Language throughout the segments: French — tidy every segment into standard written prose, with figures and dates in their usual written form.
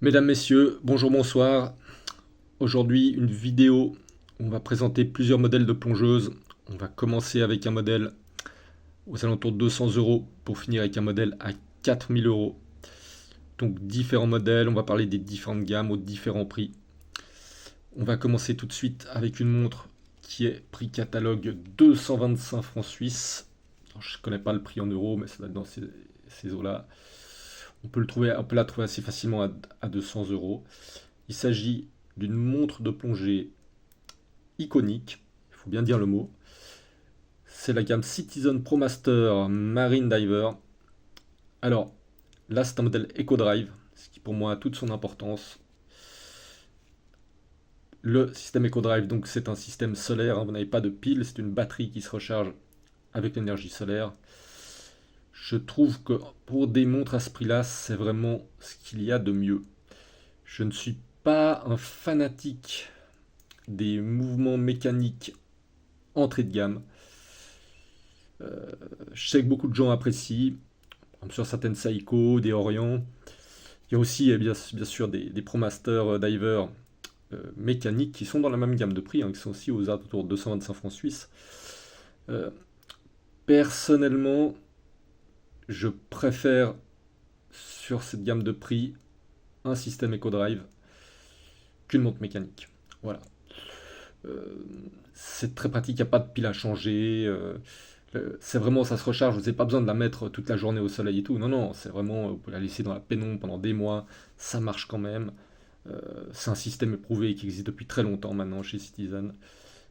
Mesdames, Messieurs, bonjour, bonsoir. Aujourd'hui, une vidéo où on va présenter plusieurs modèles de plongeuses. On va commencer avec un modèle aux alentours de 200 euros pour finir avec un modèle à 4000 euros. Donc différents modèles, on va parler des différentes gammes aux différents prix. On va commencer tout de suite avec une montre qui est prix catalogue 225 francs suisses. Alors, je ne connais pas le prix en euros, mais ça va être dans ces eaux-là. On peut la trouver assez facilement à 200 euros. Il s'agit d'une montre de plongée iconique, il faut bien dire le mot. C'est la gamme Citizen ProMaster Marine Diver. Alors, là, c'est un modèle EcoDrive, ce qui pour moi a toute son importance. Le système EcoDrive, donc, c'est un système solaire, hein, vous n'avez pas de pile, c'est une batterie qui se recharge avec l'énergie solaire. Je trouve que pour des montres à ce prix-là, c'est vraiment ce qu'il y a de mieux. Je ne suis pas un fanatique des mouvements mécaniques entrée de gamme. Je sais que beaucoup de gens apprécient, comme sur certaines Seiko, des Orient. Il y a aussi bien sûr des ProMaster Diver mécaniques qui sont dans la même gamme de prix, hein, qui sont aussi aux alentours de 225 francs suisses. Euh, Personnellement, je préfère sur cette gamme de prix un système EcoDrive qu'une montre mécanique. Voilà. Euh, c'est très pratique, il n'y a pas de pile à changer. C'est vraiment, ça se recharge, vous n'avez pas besoin de la mettre toute la journée au soleil et tout. Non, non, c'est vraiment, vous pouvez la laisser dans la pénombre pendant des mois, ça marche quand même. C'est un système éprouvé qui existe depuis très longtemps maintenant chez Citizen.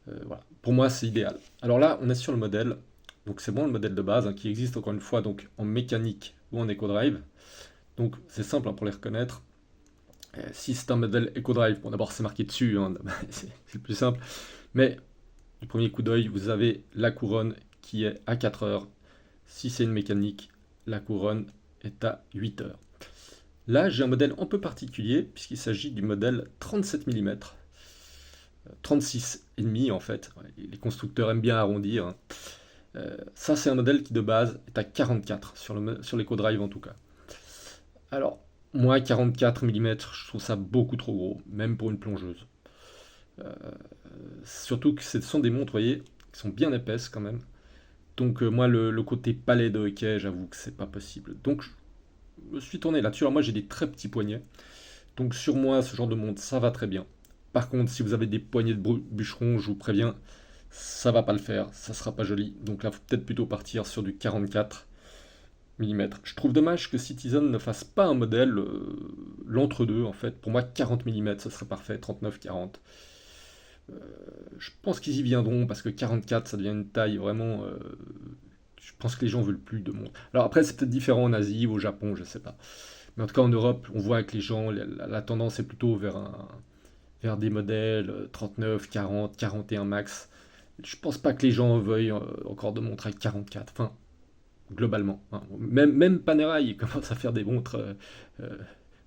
Voilà. Pour moi, c'est idéal. Alors là, on est sur le modèle, donc c'est bon le modèle de base, hein, qui existe encore une fois donc en mécanique ou en EcoDrive. Donc c'est simple, hein, pour les reconnaître. Si c'est un modèle EcoDrive, bon d'abord c'est marqué dessus, hein, c'est le plus simple, mais du premier coup d'œil, vous avez la couronne qui est à 4 heures. Si c'est une mécanique, la couronne est à 8 heures. Là, j'ai un modèle un peu particulier, puisqu'il s'agit du modèle 37 mm, 36,5 en fait. Les constructeurs aiment bien arrondir, hein. Ça, c'est un modèle qui de base est à 44, sur l'EcoDrive en tout cas. Alors, moi, 44 mm, je trouve ça beaucoup trop gros, même pour une plongeuse. Euh, Surtout que ce sont des montres, vous voyez, qui sont bien épaisses quand même. Donc moi, le côté palais de hockey, j'avoue que c'est pas possible. Donc je me suis tourné là-dessus. Alors moi, j'ai des très petits poignets. Donc sur moi, ce genre de montre, ça va très bien. Par contre, si vous avez des poignets de bûcheron, je vous préviens, ça va pas le faire, ça sera pas joli. Donc là, faut peut-être plutôt partir sur du 44 mm. Je trouve dommage que Citizen ne fasse pas un modèle, l'entre-deux en fait. Pour moi, 40 mm, ce serait parfait, 39-40. Euh, je pense qu'ils y viendront parce que 44, ça devient une taille vraiment. Je pense que les gens veulent plus de montres. Alors après, c'est peut-être différent en Asie ou au Japon, je sais pas. Mais en tout cas, en Europe, on voit que les gens, la tendance est plutôt vers des modèles 39, 40, 41 max. Je pense pas que les gens veuillent encore de montres à 44. Enfin, globalement, hein. Même Panerai commence à faire des montres euh,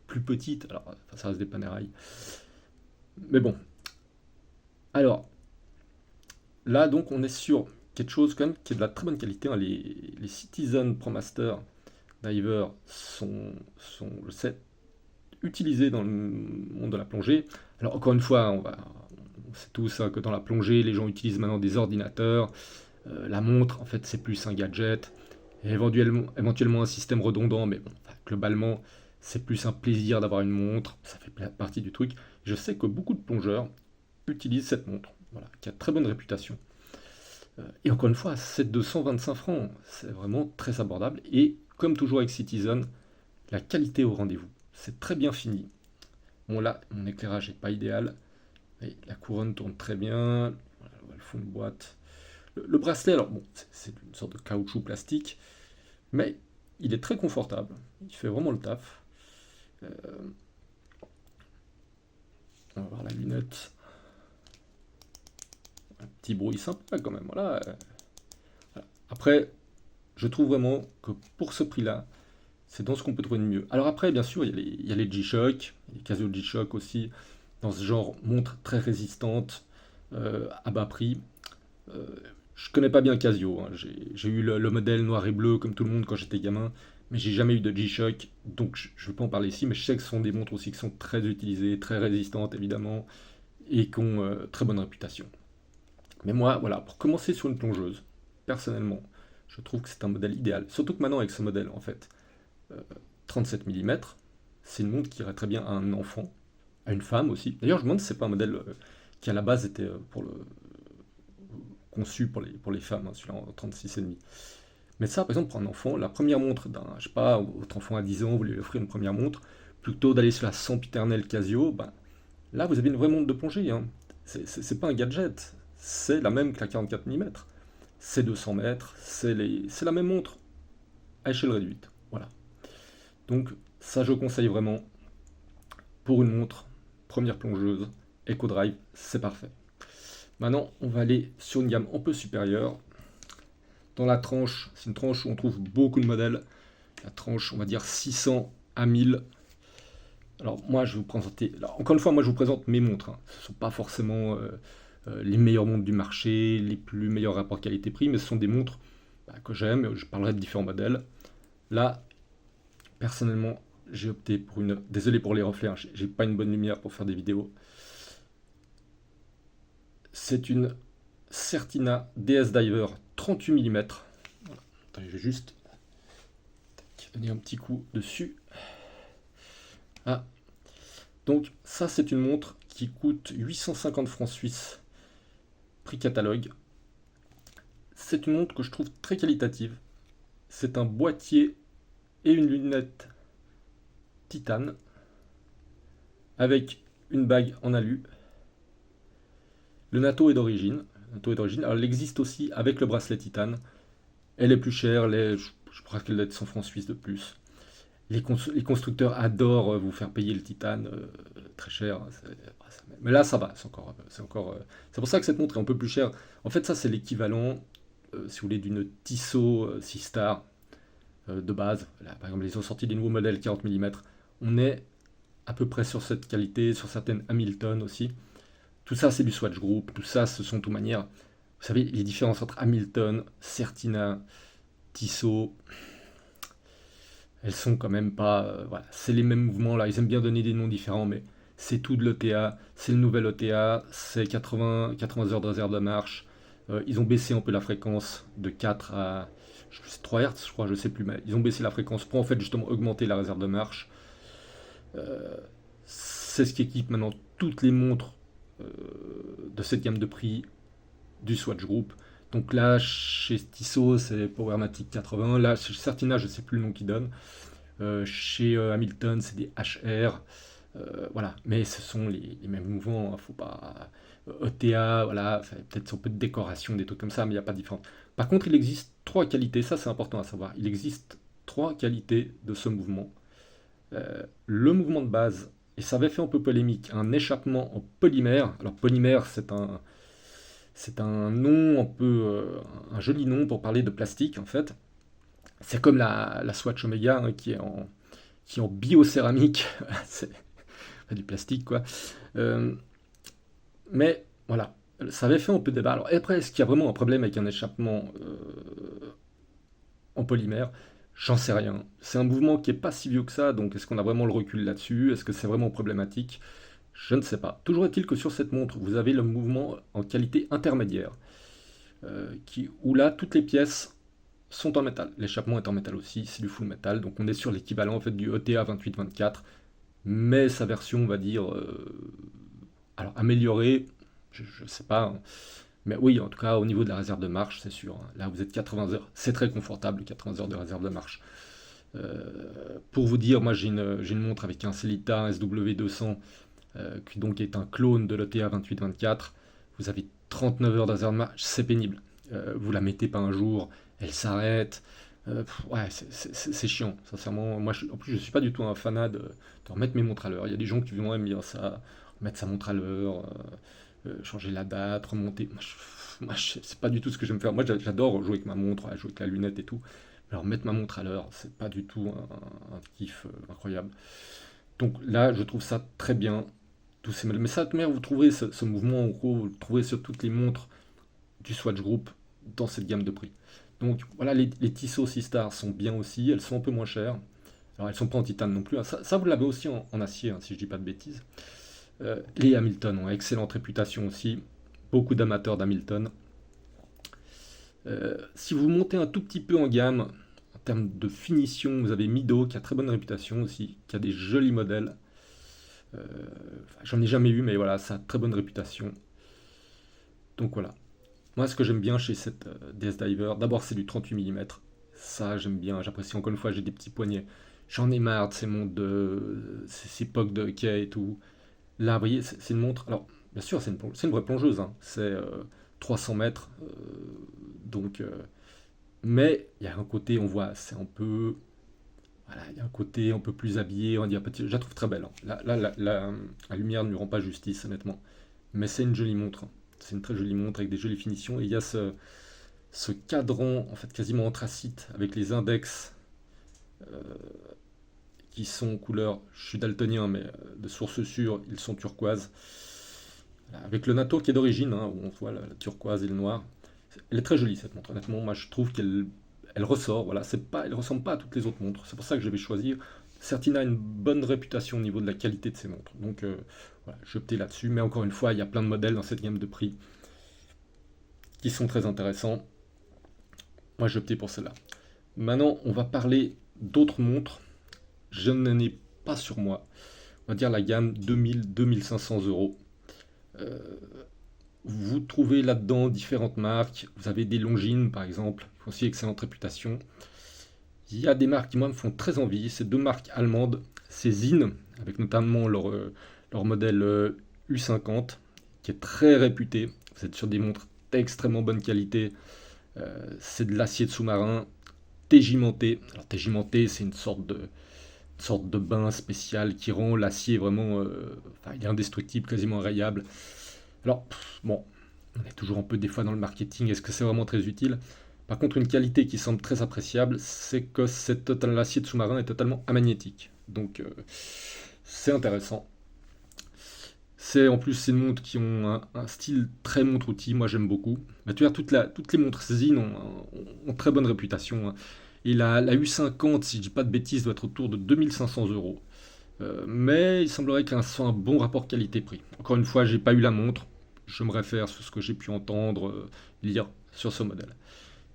plus petites. Alors, enfin, ça reste des Panerai. Mais bon. Alors, là, donc, on est sur quelque chose quand même qui est de la très bonne qualité, hein. Les Citizen ProMaster Diver je sais, utilisés dans le monde de la plongée. Alors, encore une fois, on sait tous, hein, que dans la plongée, les gens utilisent maintenant des ordinateurs. La montre, en fait, c'est plus un gadget. Et éventuellement un système redondant, mais bon, enfin, globalement, c'est plus un plaisir d'avoir une montre. Ça fait partie du truc. Je sais que beaucoup de plongeurs utilisent cette montre, voilà, qui a très bonne réputation. Et encore une fois, c'est 225 francs, c'est vraiment très abordable. Et comme toujours avec Citizen, la qualité au rendez-vous. C'est très bien fini. Bon là, mon éclairage n'est pas idéal. Et la couronne tourne très bien. Voilà, le fond de boîte. Le bracelet, alors bon, c'est une sorte de caoutchouc plastique, mais il est très confortable. Il fait vraiment le taf. Euh, on va voir la lunette. Un petit bruit sympa quand même. Voilà. Voilà. Après, je trouve vraiment que pour ce prix-là, c'est dans ce qu'on peut trouver de mieux. Alors après, bien sûr, il y a les G-Shock, les Casio G-Shock aussi, dans ce genre montre très résistante, à bas prix. Je connais pas bien Casio, hein. J'ai eu le modèle noir et bleu comme tout le monde quand j'étais gamin, mais j'ai jamais eu de G-Shock, donc je ne veux pas en parler ici, mais je sais que ce sont des montres aussi qui sont très utilisées, très résistantes évidemment, et qui ont très bonne réputation. Mais moi, voilà, pour commencer sur une plongeuse, personnellement, je trouve que c'est un modèle idéal. Surtout que maintenant, avec ce modèle, en fait, 37 mm, c'est une montre qui irait très bien à un enfant, à une femme aussi. D'ailleurs, je me demande si c'est pas un modèle qui à la base était conçu pour les femmes, hein, celui-là en 36,5. Mais ça, par exemple, pour un enfant, la première montre d'un, je sais pas, votre enfant à 10 ans, vous voulez lui offrir une première montre, plutôt d'aller sur la sempiternelle Casio, ben, là, vous avez une vraie montre de plongée, hein. C'est pas un gadget, c'est la même que la 44 mm. C'est 200 mètres, c'est la même montre à échelle réduite. Voilà. Donc, ça, je conseille vraiment pour une montre, première plongeuse, EcoDrive, c'est parfait. Maintenant, on va aller sur une gamme un peu supérieure. Dans la tranche, c'est une tranche où on trouve beaucoup de modèles. La tranche, on va dire 600 à 1000. Alors moi, je vais vous présenter. Alors, encore une fois, moi, je vous présente mes montres, hein. Ce ne sont pas forcément les meilleures montres du marché, les plus meilleurs rapports qualité-prix, mais ce sont des montres que j'aime. Je parlerai de différents modèles. Là, personnellement, j'ai opté pour une. Désolé pour les reflets, hein, j'ai pas une bonne lumière pour faire des vidéos. C'est une Certina DS Diver 38 mm. Voilà. Attendez, je vais juste donner un petit coup dessus. Ah. Donc ça, c'est une montre qui coûte 850 francs suisses, prix catalogue. C'est une montre que je trouve très qualitative. C'est un boîtier et une lunette titane avec une bague en alu. Le natto est d'origine. Alors, elle existe aussi avec le bracelet titane. Elle est plus chère, je crois qu'elle doit être 100 francs suisses de plus. Les constructeurs adorent vous faire payer le titane très cher. Mais là, ça va, c'est pour ça que cette montre est un peu plus chère. En fait, ça, c'est l'équivalent, si vous voulez, d'une Tissot 6 Star de base. Là, par exemple, ils ont sorti des nouveaux modèles 40 mm. On est à peu près sur cette qualité, sur certaines Hamilton aussi. Tout ça, c'est du Swatch Group. Tout ça, ce sont de toute manière, vous savez, les différences entre Hamilton, Certina, Tissot, elles sont quand même pas. Voilà, c'est les mêmes mouvements là. Ils aiment bien donner des noms différents, mais c'est tout de l'ETA. C'est le nouvel ETA. C'est 80 heures de réserve de marche. Ils ont baissé un peu la fréquence de 4 à 3 Hz, je crois, je sais plus, mais ils ont baissé la fréquence pour en fait justement augmenter la réserve de marche. Euh, c'est ce qui équipe maintenant toutes les montres euh, de cette gamme de prix du Swatch Group. Donc là, chez Tissot, c'est Powermatic 80. Là, chez Certina, je ne sais plus le nom qu'ils donnent. Chez Hamilton, c'est des HR. Voilà, mais ce sont les mêmes mouvements. Hein, faut pas. ETA, voilà, peut-être un peu de décoration, des trucs comme ça, mais il n'y a pas de différence. Par contre, il existe trois qualités, ça c'est important à savoir. Il existe trois qualités de ce mouvement. Le mouvement de base, et ça avait fait un peu polémique, un échappement en polymère. Alors, polymère, c'est un nom un peu. Un joli nom pour parler de plastique en fait. C'est comme la Swatch Omega hein, qui est en biocéramique. C'est pas du plastique quoi. Euh, mais voilà, ça avait fait un peu débat. Alors après, est-ce qu'il y a vraiment un problème avec un échappement en polymère? J'en sais rien. C'est un mouvement qui est pas si vieux que ça, donc est-ce qu'on a vraiment le recul là-dessus? Est-ce que c'est vraiment problématique? Je ne sais pas. Toujours est-il que sur cette montre, vous avez le mouvement en qualité intermédiaire, où là, toutes les pièces sont en métal. L'échappement est en métal aussi, c'est du full métal, donc on est sur l'équivalent en fait du ETA 28-24, mais sa version, on va dire, alors améliorée, je ne sais pas, hein. Mais oui, en tout cas au niveau de la réserve de marche, c'est sûr, hein. Là, vous êtes 80 heures, c'est très confortable, 80 heures de réserve de marche. Pour vous dire, moi j'ai une montre avec un Celita SW200 qui donc est un clone de l'ETA 28-24. Vous avez 39 heures de réserve de marche, c'est pénible. Vous la mettez pas un jour, elle s'arrête. Ouais, c'est chiant, sincèrement. Moi, en plus, je suis pas du tout un fanat de remettre mes montres à l'heure. Il y a des gens qui vont aimer bien ça, mettre sa montre à l'heure, changer la date, remonter. C'est pas du tout ce que j'aime faire. Moi, j'adore jouer avec ma montre, jouer avec la lunette et tout. Alors, mettre ma montre à l'heure, c'est pas du tout un kiff incroyable. Donc là, je trouve ça très bien. Mais ça, de manière, vous trouverez ce mouvement, en gros, vous le trouverez sur toutes les montres du Swatch Group dans cette gamme de prix. Donc voilà, les Tissot Seastar sont bien aussi, elles sont un peu moins chères. Alors elles sont pas en titane non plus, hein. Ça, vous l'avez aussi en acier, hein, si je dis pas de bêtises. Les Hamilton ont excellente réputation aussi, beaucoup d'amateurs d'Hamilton. Si vous montez un tout petit peu en gamme, en termes de finition, vous avez Mido qui a très bonne réputation aussi, qui a des jolis modèles. J'en ai jamais eu, mais voilà, ça a très bonne réputation. Donc voilà. Moi, ce que j'aime bien chez cette DS Diver, d'abord c'est du 38 mm. Ça, j'aime bien, j'apprécie. Encore une fois, j'ai des petits poignets. J'en ai marre de ces montres ces pocs de quai et tout. Là, vous voyez, c'est une montre. Alors, bien sûr, c'est une vraie plongeuse, hein. C'est 300 mètres. Donc, mais il y a un côté, on voit, c'est un peu. Voilà, il y a un côté un peu plus habillé, on va dire. Je la trouve très belle, hein. La lumière ne lui rend pas justice, honnêtement. Mais c'est une jolie montre, hein. C'est une très jolie montre avec des jolies finitions. Et il y a ce cadran, en fait, quasiment anthracite, avec les index euh, qui sont couleur. Je suis daltonien, mais de source sûre, ils sont turquoise. Avec le NATO qui est d'origine, hein, où on voit la turquoise et le noir. Elle est très jolie cette montre, honnêtement. Moi je trouve qu'elle ressort. Voilà, elle ressemble pas à toutes les autres montres. C'est pour ça que je vais choisir. Certina a une bonne réputation au niveau de la qualité de ses montres. Donc voilà, j'ai opté là-dessus. Mais encore une fois, il y a plein de modèles dans cette gamme de prix qui sont très intéressants. Moi j'ai opté pour celle-là. Maintenant, on va parler d'autres montres. Je n'en ai pas sur moi. On va dire la gamme 2000-2500 euros. Euh, Vous trouvez là-dedans différentes marques. Vous avez des Longines, par exemple, qui ont aussi excellente réputation. Il y a des marques qui, moi, me font très envie. C'est deux marques allemandes. C'est Zinn, avec notamment leur modèle U50, qui est très réputé. Vous êtes sur des montres d'extrêmement bonne qualité. C'est de l'acier de sous-marin tégimenté. Alors, tégimenté, c'est une sorte de bain spécial qui rend l'acier vraiment. Enfin, il est indestructible, quasiment rayable. Alors, bon, on est toujours un peu des fois dans le marketing, est-ce que c'est vraiment très utile? Par contre, une qualité qui semble très appréciable, c'est que l'acier de sous-marin est totalement amagnétique. Donc, c'est intéressant. En plus, c'est une montre qui ont un style très montre-outil, moi j'aime beaucoup. Mais tu vois, toutes les montres Zinn ont très bonne réputation, hein. Et la U50, si je dis pas de bêtises, doit être autour de 2500 euros. Mais il semblerait qu'elle soit un bon rapport qualité-prix. Encore une fois, j'ai pas eu la montre. Je me réfère sur ce que j'ai pu entendre, lire sur ce modèle.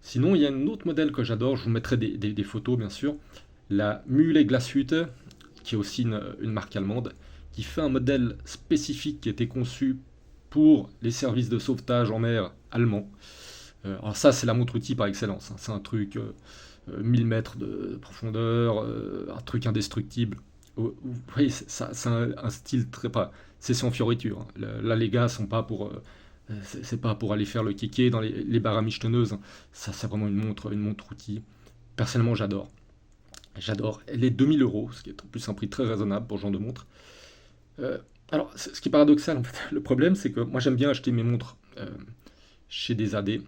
Sinon, il y a un autre modèle que j'adore. Je vous mettrai des photos, bien sûr. La Mühle Glashütte, qui est aussi une marque allemande, qui fait un modèle spécifique qui a été conçu pour les services de sauvetage en mer allemands. Alors ça, c'est la montre-outil par excellence, hein. C'est un truc 1000 mètres de profondeur, un truc indestructible. Vous voyez, c'est un style très pas. C'est sans fioriture, hein. Là, les gars sont pas pour. C'est pas pour aller faire le kéké dans les bars à michetonneuses, hein. Ça, c'est vraiment une montre outil. Personnellement, j'adore. J'adore. Elle est 2000 euros, ce qui est en plus un prix très raisonnable pour ce genre de montre. Euh, alors, ce qui est paradoxal, en fait, le problème, c'est que moi, j'aime bien acheter mes montres chez des AD.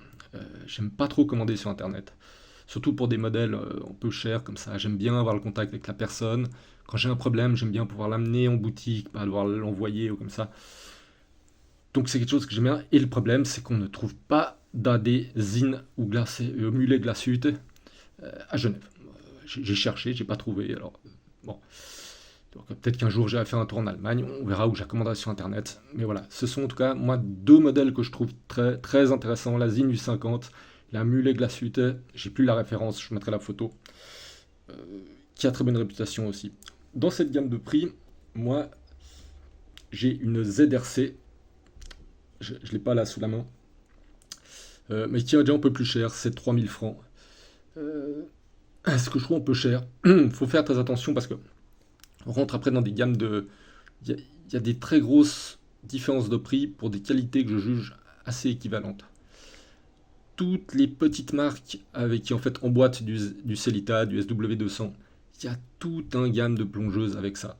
J'aime pas trop commander sur Internet. Surtout pour des modèles un peu chers comme ça. J'aime bien avoir le contact avec la personne. Quand j'ai un problème, j'aime bien pouvoir l'amener en boutique, pas devoir l'envoyer ou comme ça. Donc c'est quelque chose que j'aime bien. Et le problème, c'est qu'on ne trouve pas d'AD Zinn ou Mulet Glashütte à Genève. J'ai cherché, j'ai pas trouvé. Alors bon, donc, peut-être qu'un jour j'irai faire un tour en Allemagne. On verra où je la commanderai sur Internet. Mais voilà, ce sont en tout cas moi deux modèles que je trouve très très intéressants. La Zinn U50, la Mulet Glashütte. J'ai plus la référence, je mettrai la photo. euh, qui a très bonne réputation aussi. Dans cette gamme de prix, moi, j'ai une ZRC, je ne l'ai pas là sous la main, mais qui est déjà un peu plus cher, c'est 3000 francs. Euh, Ce que je trouve un peu cher. Il faut faire très attention parce que on rentre après dans des gammes de. Il y a des très grosses différences de prix pour des qualités que je juge assez équivalentes. Toutes les petites marques avec qui en fait emboîtent du Celita, du SW200, il y a tout un gamme de plongeuses avec ça.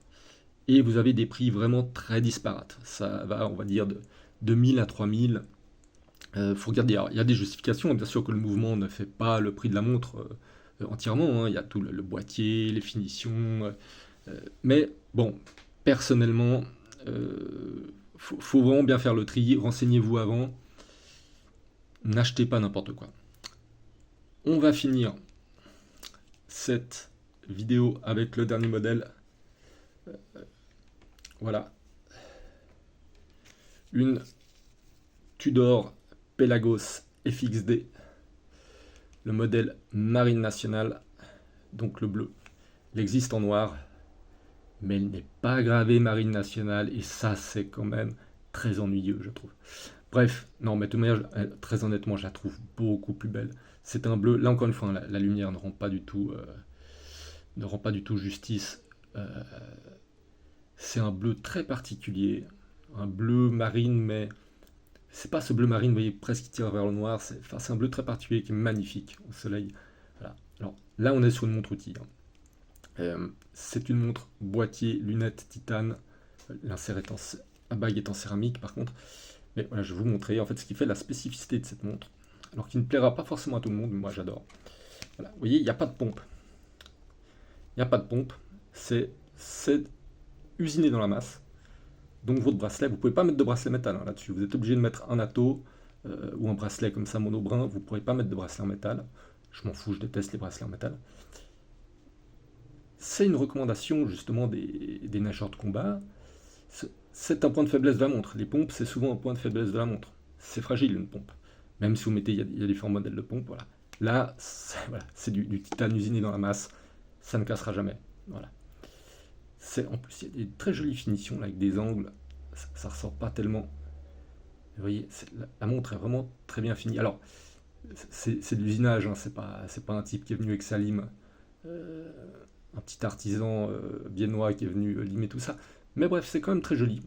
Et vous avez des prix vraiment très disparates. Ça va, on va dire, de 1000 à 3000. Faut regarder. Alors, il y a des justifications. Bien sûr que le mouvement ne fait pas le prix de la montre entièrement, hein. Il y a tout le boîtier, les finitions. Mais bon, personnellement, faut vraiment bien faire le tri. Renseignez-vous avant. N'achetez pas n'importe quoi. On va finir cette vidéo avec le dernier modèle. Voilà. Une Tudor Pelagos FXD. Le modèle Marine Nationale. Donc le bleu. Il existe en noir. Mais il n'est pas gravé Marine Nationale. Et ça, c'est quand même très ennuyeux, je trouve. Bref, non, mais de toute manière, très honnêtement, je la trouve beaucoup plus belle. C'est un bleu, là encore une fois, la lumière ne rend pas du tout, justice. Euh, c'est un bleu très particulier, un bleu marine, mais c'est pas ce bleu marine, vous voyez, presque qui tire vers le noir. C'est un bleu très particulier qui est magnifique au soleil. Voilà. Alors là, on est sur une montre outil, hein. C'est une montre boîtier, lunettes, titane. L'insert est la bague est en céramique, par contre. Mais voilà, je vais vous montrer en fait ce qui fait la spécificité de cette montre. Alors qui ne plaira pas forcément à tout le monde, mais moi j'adore. Voilà, vous voyez, il n'y a pas de pompe. Il n'y a pas de pompe. C'est usiné dans la masse. Donc votre bracelet, vous ne pouvez pas mettre de bracelet métal, hein, là-dessus. Vous êtes obligé de mettre un atto ou un bracelet comme ça mono-brun. Vous ne pourrez pas mettre de bracelet en métal. Je m'en fous, je déteste les bracelets en métal. C'est une recommandation justement des nageurs de combat. C'est un point de faiblesse de la montre. Les pompes, c'est souvent un point de faiblesse de la montre. C'est fragile une pompe. Même si vous mettez, il y a différents modèles de pompes. Voilà. Là, c'est du titane usiné dans la masse. Ça ne cassera jamais. Voilà. En plus, il y a des très jolies finitions là, avec des angles. Ça ressort pas tellement. Vous voyez, la montre est vraiment très bien finie. Alors, c'est de l'usinage. Hein, c'est pas un type qui est venu avec sa lime. Un petit artisan viennois qui est venu limer tout ça. Mais bref, c'est quand même très joli.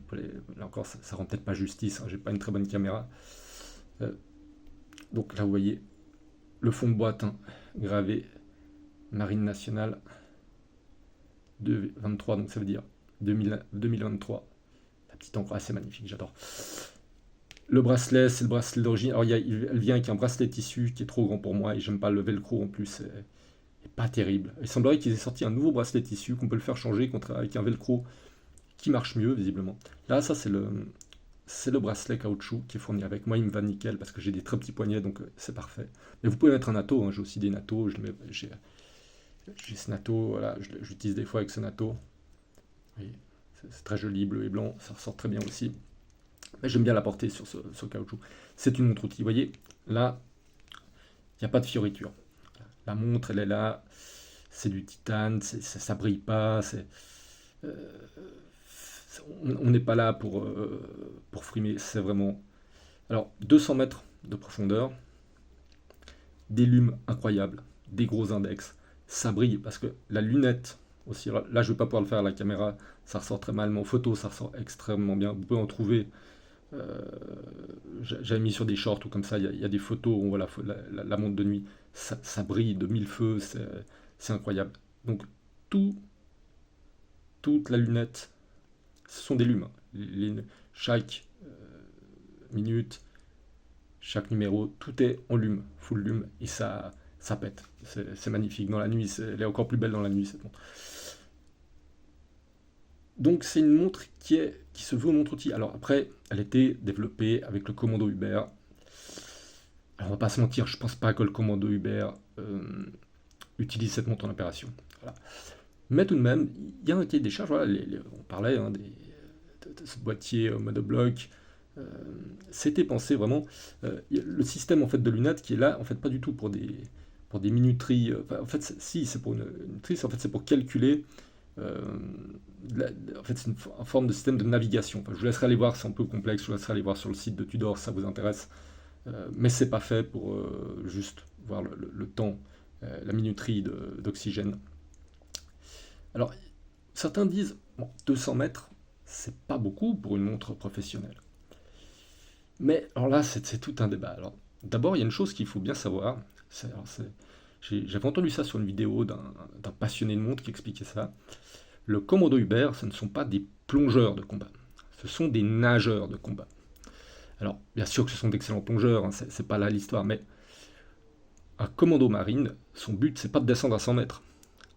Là encore, ça rend peut-être pas justice, hein, j'ai pas une très bonne caméra. Donc là, vous voyez le fond de boîte, hein, gravé Marine Nationale 2023, donc ça veut dire 2023. La petite encre, c'est magnifique, j'adore. Le bracelet, c'est le bracelet d'origine. Alors, elle vient avec un bracelet tissu qui est trop grand pour moi et j'aime pas le velcro en plus. Pas terrible. Il semblerait qu'ils aient sorti un nouveau bracelet tissu qu'on peut le faire changer avec un velcro qui marche mieux visiblement. Là, ça c'est le bracelet caoutchouc qui est fourni avec. Moi, il me va nickel parce que j'ai des très petits poignets, donc c'est parfait. Mais vous pouvez mettre un natto, hein. J'ai aussi des nattos. J'ai ce natto, voilà, j'utilise des fois avec ce natto. Oui, c'est très joli, bleu et blanc, ça ressort très bien aussi. Mais j'aime bien la porter sur ce caoutchouc. C'est une montre outil. Vous voyez, là, il n'y a pas de fioriture. La montre, elle est là, c'est du titane, ça brille pas, on n'est pas là pour frimer, c'est vraiment... Alors, 200 mètres de profondeur, des lumes incroyables, des gros index, ça brille, parce que la lunette, aussi, là je ne vais pas pouvoir le faire à la caméra, ça ressort très mal, mais en photo ça ressort extrêmement bien, vous pouvez en trouver... j'avais mis sur des shorts ou comme ça, il y a des photos où on voit la montre de nuit, ça brille de mille feux, c'est incroyable. Donc toute la lunette, ce sont des lumes. Chaque minute, chaque numéro, tout est en lume, full lume, et ça pète. C'est magnifique. Dans la nuit, elle est encore plus belle dans la nuit, cette montre. Donc c'est une montre qui se veut montre outil. Alors après, elle a été développée avec le commando Uber. Alors on va pas se mentir, je pense pas que le commando Uber utilise cette montre en opération. Voilà. Mais tout de même, il y a un cahier des charges. Voilà, on parlait de ce boîtier monobloc. C'était pensé vraiment. Le système en fait de lunettes qui est là, en fait pas du tout pour des minuteries. En fait, si c'est pour une minuterie, en fait c'est pour calculer. En fait, c'est une forme de système de navigation. Enfin, je vous laisserai aller voir, c'est un peu complexe. Je vous laisserai aller voir sur le site de Tudor, si ça vous intéresse. Mais c'est pas fait pour juste voir le temps, la minuterie d'oxygène. Alors, certains disent, bon, 200 mètres, c'est pas beaucoup pour une montre professionnelle. Mais alors là, c'est tout un débat. Alors, d'abord, il y a une chose qu'il faut bien savoir. J'avais entendu ça sur une vidéo d'un passionné de montre qui expliquait ça. Le commando Uber, ce ne sont pas des plongeurs de combat. Ce sont des nageurs de combat. Alors, bien sûr que ce sont d'excellents plongeurs, hein, c'est pas là l'histoire, mais un commando marine, son but, c'est pas de descendre à 100 mètres.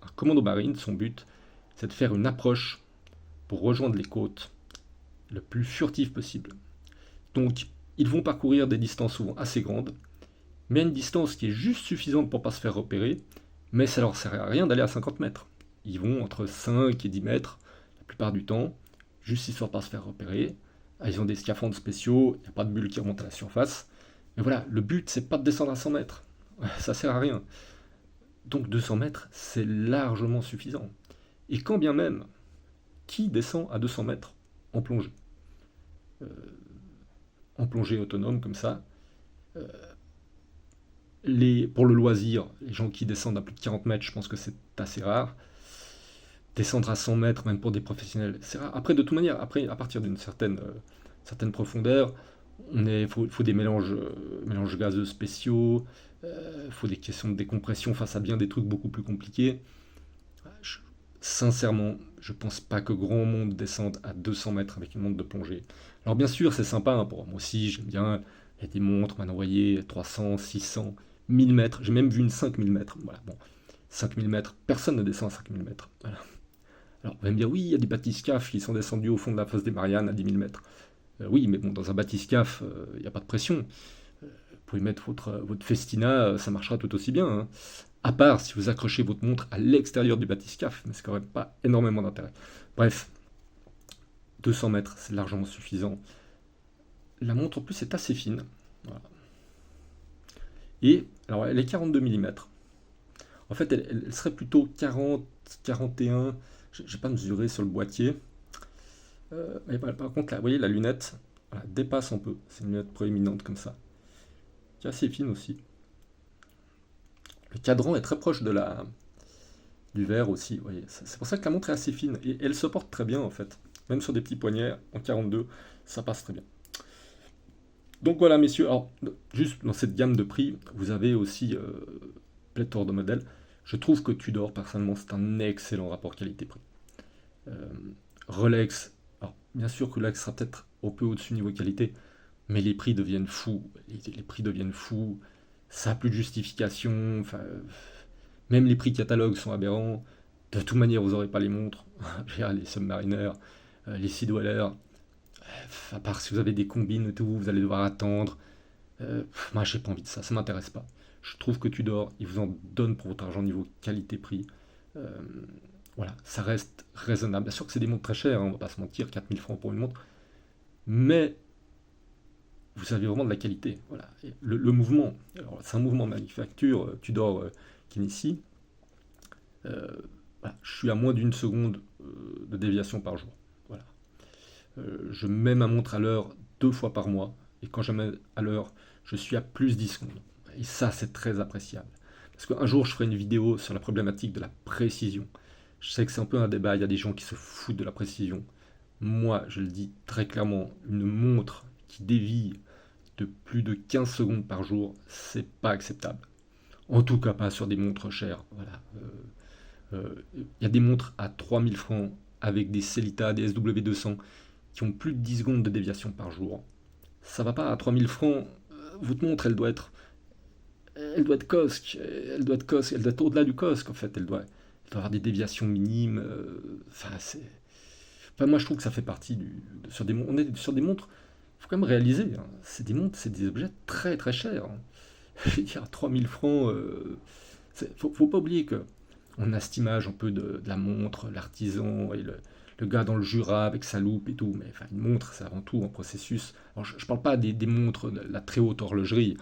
Un commando marine, son but, c'est de faire une approche pour rejoindre les côtes le plus furtif possible. Donc, ils vont parcourir des distances souvent assez grandes, mais à une distance qui est juste suffisante pour pas se faire repérer, mais ça leur sert à rien d'aller à 50 mètres. Ils vont entre 5 et 10 mètres, la plupart du temps, juste histoire de pas se faire repérer. Ah, ils ont des scaphandres spéciaux, il n'y a pas de bulle qui remonte à la surface. Mais voilà, le but, c'est pas de descendre à 100 mètres. Ça sert à rien. Donc 200 mètres, c'est largement suffisant. Et quand bien même, qui descend à 200 mètres en plongée? Euh, En plongée autonome comme ça. Euh, pour le loisir, les gens qui descendent à plus de 40 mètres, je pense que c'est assez rare. Descendre à 100 mètres, même pour des professionnels, c'est rare. Après, de toute manière, après, à partir d'une certaine profondeur, faut des mélanges gazeux spéciaux, faut des questions de décompression face à bien des trucs beaucoup plus compliqués. Je- Sincèrement, je pense pas que grand monde descende à 200 mètres avec une montre de plongée. Alors bien sûr, c'est sympa, hein, pour moi aussi, j'aime bien. Il y a des montres, maintenant, vous voyez, 300, 600, 1000 mètres. J'ai même vu une 5000 mètres. Voilà, bon, 5000 mètres, personne ne descend à 5000 mètres. Voilà. Alors, vous allez me dire, oui, il y a des bathyscaphes qui sont descendus au fond de la fosse des Mariannes à 10 000 mètres. Oui, mais bon, dans un bathyscaphe, il n'y a pas de pression. Vous pouvez mettre votre Festina, ça marchera tout aussi bien, hein. À part si vous accrochez votre montre à l'extérieur du bathyscaphe, mais c'est quand même pas énormément d'intérêt. Bref, 200 mètres, c'est largement suffisant. La montre en plus est assez fine. Voilà. Et alors elle est 42 mm. En fait, elle serait plutôt 40, 41. Je n'ai pas mesuré sur le boîtier. Mais par contre, là, vous voyez, la lunette, voilà, dépasse un peu. C'est une lunette proéminente comme ça, qui est assez fine aussi. Le cadran est très proche du verre aussi. Vous voyez. C'est pour ça que la montre est assez fine. Et elle se porte très bien en fait. Même sur des petits poignets en 42, ça passe très bien. Donc voilà, messieurs. Alors, juste dans cette gamme de prix, vous avez aussi pléthore de modèles. Je trouve que Tudor, personnellement, c'est un excellent rapport qualité-prix. Euh, Rolex, alors bien sûr que Rolex sera peut-être un peu au-dessus niveau qualité, mais les prix deviennent fous. Les prix deviennent fous. Ça n'a plus de justification. Enfin, même les prix catalogue sont aberrants. De toute manière, vous n'aurez pas les montres. Les Submariner, les Sea-Dweller. À part si vous avez des combines et tout, vous allez devoir attendre. Moi, j'ai pas envie de ça. Ça m'intéresse pas. Je trouve que Tudor, il vous en donne pour votre argent niveau qualité-prix. Euh, voilà, ça reste raisonnable. Bien sûr que c'est des montres très chères, hein, on va pas se mentir, 4000 francs pour une montre. Mais vous avez vraiment de la qualité. Voilà. Et le mouvement, alors c'est un mouvement manufacture Tudor Kinesis. Euh, voilà, je suis à moins d'une seconde de déviation par jour. Voilà. Je mets ma montre à l'heure 2 fois par mois. Et quand je mets à l'heure, je suis à plus 10 secondes. Et ça, c'est très appréciable. Parce qu'un jour, je ferai une vidéo sur la problématique de la précision. Je sais que c'est un peu un débat, il y a des gens qui se foutent de la précision. Moi, je le dis très clairement, une montre qui dévie de plus de 15 secondes par jour, c'est pas acceptable. En tout cas, pas sur des montres chères. Voilà. Il y a des montres à 3000 francs avec des Celita, des SW200 qui ont plus de 10 secondes de déviation par jour. Ça va pas à 3000 francs. Votre montre, elle doit être COSC, elle doit être au-delà du COSC en fait, elle doit avoir des déviations minimes. Enfin, moi je trouve que ça fait partie on est sur des montres, il faut quand même réaliser, hein, c'est des montres, c'est des objets très très chers, hein. Je veux dire, 3000 francs, faut pas oublier que on a cette image un peu de la montre, l'artisan et le gars dans le Jura avec sa loupe et tout, mais enfin, une montre, c'est avant tout un processus. Alors, je parle pas des montres de la très haute horlogerie,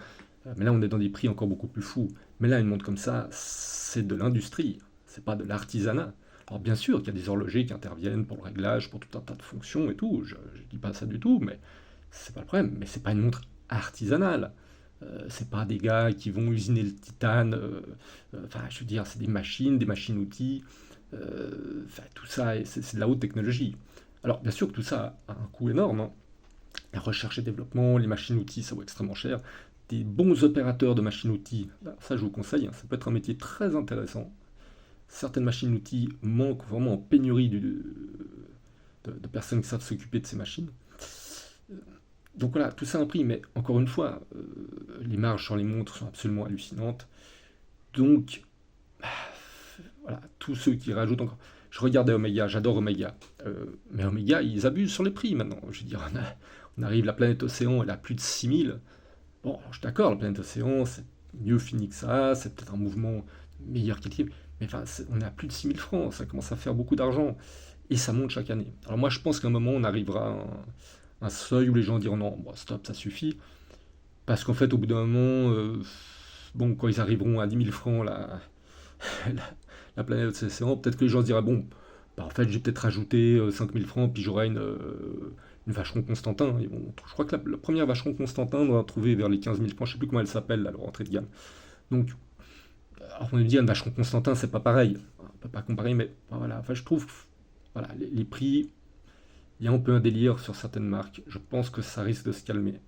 mais là, on est dans des prix encore beaucoup plus fous. Mais là, une montre comme ça, c'est de l'industrie, c'est pas de l'artisanat. Alors, bien sûr qu'il y a des horlogers qui interviennent pour le réglage, pour tout un tas de fonctions et tout, je dis pas ça du tout, mais c'est pas le problème. Mais c'est pas une montre artisanale. C'est pas des gars qui vont usiner le titane. Enfin, je veux dire, c'est des machines-outils. Enfin, tout ça, c'est de la haute technologie. Alors, bien sûr que tout ça a un coût énorme, hein. La recherche et développement, les machines-outils, ça vaut extrêmement cher. Des bons opérateurs de machines-outils, ça je vous conseille, hein, ça peut être un métier très intéressant. Certaines machines-outils manquent vraiment en pénurie de personnes qui savent s'occuper de ces machines. Donc voilà, tout ça a un prix, mais encore une fois, les marges sur les montres sont absolument hallucinantes. Donc, voilà, tous ceux qui rajoutent encore. Je regardais Omega, j'adore Omega. Mais Omega, ils abusent sur les prix maintenant. Je veux dire, on arrive, la planète Océan, elle a plus de 6000. Bon, je suis d'accord, la planète Océan, mieux fini que ça, c'est peut-être un mouvement de meilleure qualité, mais enfin, on est à plus de 6 000 francs, ça commence à faire beaucoup d'argent, et ça monte chaque année. Alors moi, je pense qu'à un moment, on arrivera à un seuil où les gens diront non, bon, stop, ça suffit, parce qu'en fait, au bout d'un moment, bon, quand ils arriveront à 10 000 francs, la, la planète s'essayant, peut-être que les gens se diraient bon, bah, en fait, j'ai peut-être rajouté 5 000 francs, puis j'aurai une vacheron Constantin. Et bon, je crois que la première vacheron Constantin, on va trouver vers les 15 000 francs, je sais plus comment elle s'appelle, là, leur entrée de gamme. Donc, alors on va me dire, une vacheron Constantin, c'est pas pareil. On peut pas comparer, mais voilà. Enfin, je trouve, voilà, les prix, il y a un peu un délire sur certaines marques. Je pense que ça risque de se calmer.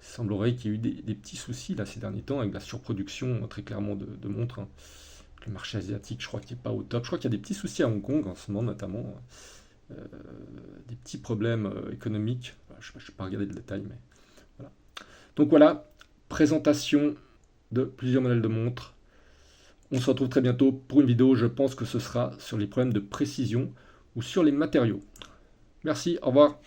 Il semblerait qu'il y ait eu des petits soucis là ces derniers temps avec la surproduction très clairement de montres, hein. Le marché asiatique, je crois qu'il n'est pas au top. Je crois qu'il y a des petits soucis à Hong Kong en ce moment notamment, euh, des petits problèmes économiques. Voilà, je ne vais pas regarder le détail, mais voilà. Donc voilà, présentation de plusieurs modèles de montres. On se retrouve très bientôt pour une vidéo, je pense que ce sera sur les problèmes de précision ou sur les matériaux. Merci, au revoir.